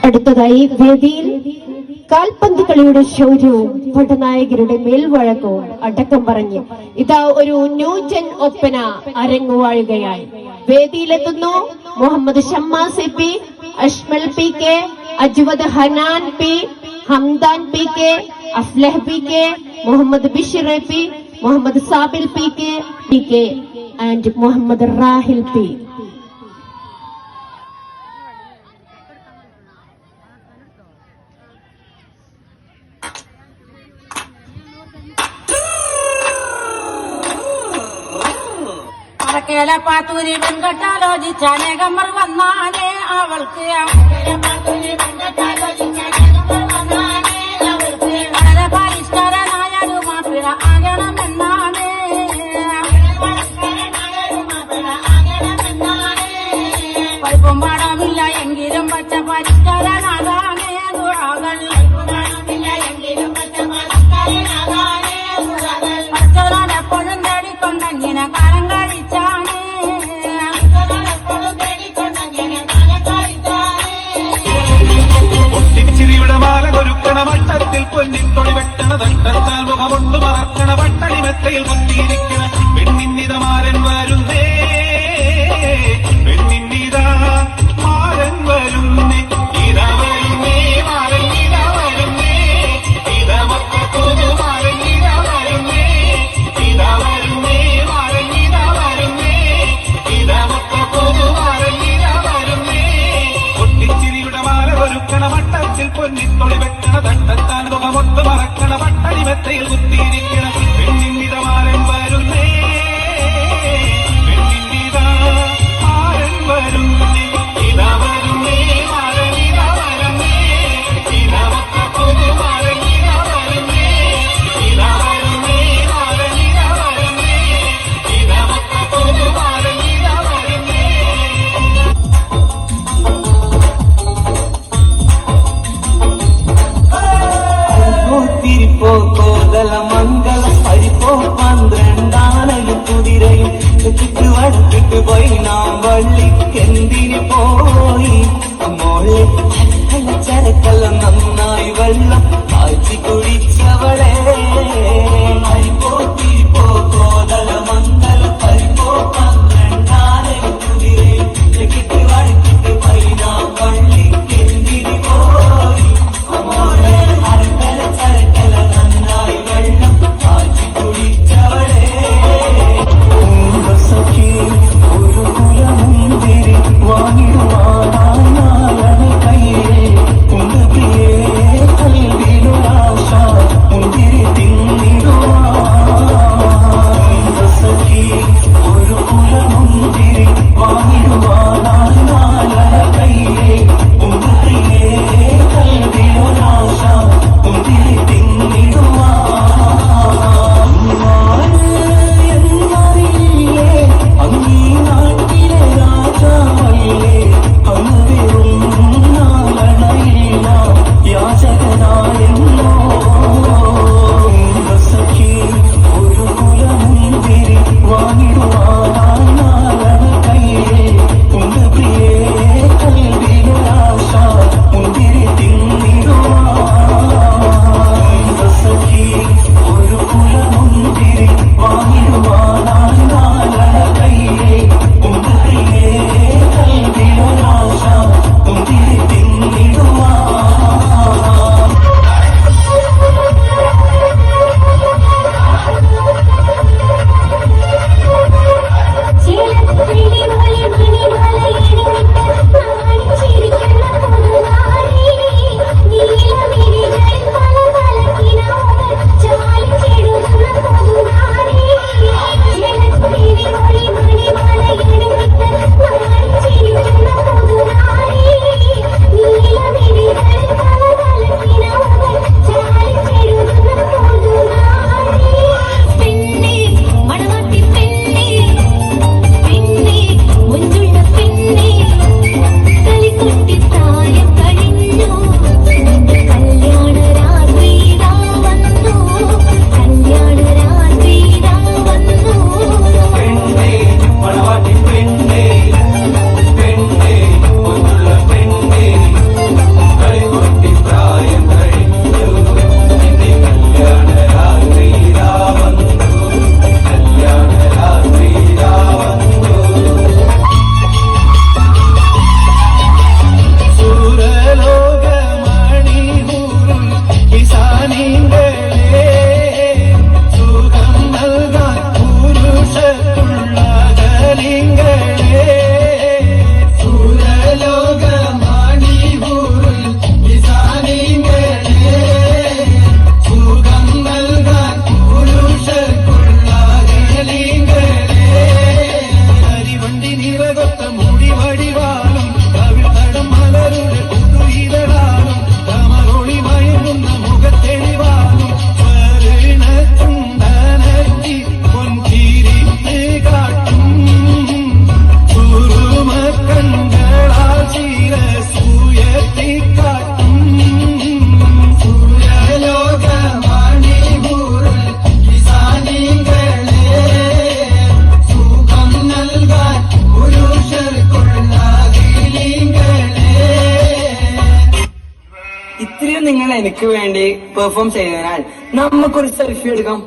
അടുത്തതായി വേദിയിൽ കാൽപന്ത് കളിയുടെ ശൗര്യവും പടനായകരുടെ മേൽവഴക്കവും അടക്കം പറഞ്ഞ് ഇതാ ഒരു ന്യൂജൻ ഒപ്പന അരങ്ങുവാഴുകയായി. വേദിയിലെത്തുന്നു Muhammad Shammas P, Ashmal P K, Ajwad Hanan P, Hamdan P K, Aflah P K, Muhammad Bishir P, Muhammad Sabil P K and Muhammad Rahil P. പാത്തൂരി വെങ്കട്ടാലോചിച്ചാനേകമ്മർ വന്നാനേ അവൾക്ക് വളരെ പരിഷ്കരനായൊരു മാപ്പിള ആകണമെന്നാണ്. പഠിപ്പും പാടമില്ല എങ്കിലും പച്ച പരിഷ്കരനാകാനേ എപ്പോഴും തേടിക്കൊണ്ടങ്ങനെ കാലം കഴിച്ചാണ്. ഒരുക്കണ വട്ടത്തിൽ പൊന്നിൻ തൊളി വെട്ടണ തട്ടത്താൽ മുഖമൊണ്ട് മറക്കണ പട്ടണി മെത്തയിൽ കുത്തിയിരിക്കണ പെണ്ണിന്നിത മാരൻ വരുന്നേ, പെണ്ണിന്നിത മാരൻ വരുന്നേ, ഇത വരുന്നേ മാരൻ ഇത വരുന്നേ, ഇത മക്കൾക്കൊരു മാരൻ ഇത വരുന്നേ, ഇത വരുന്നേ മാരൻ ഇത വരുന്നേ, ഇത മക്കൾക്കൊരു മാരൻ ഇത വരുന്നേ. പൊട്ടിച്ചിരിയുടെ മാല ഒരുക്കണ വട്ടത്തിൽ പൊന്നിൻ തൊളി വെട്ടണ തട്ടത്താൽ മുഖമൊട്ട് മറക്കണ പട്ടണി മെത്തയിൽ കുത്തിയിരിക്കണ പെണ്ണിന്നിത മാരൻ വരുന്നേ, പെണ്ണിന്നിത മാരൻ വരുന്നേ, ഇത വരുന്നേ മാരൻ ഇത വരുന്നേ, ഇത മക്കൾക്കൊരു മാരൻ ഇത വരുന്നേ, ഇത വരുന്നേ മാരൻ ഇത വരുന്നേ, ഇത മക്കൾക്കൊരു മാരൻ ഇത വരുന്നേ. നിങ്ങൾ എനിക്ക് വേണ്ടി പെർഫോം ചെയ്തതിനാൽ നമുക്കൊരു സെൽഫി എടുക്കാം.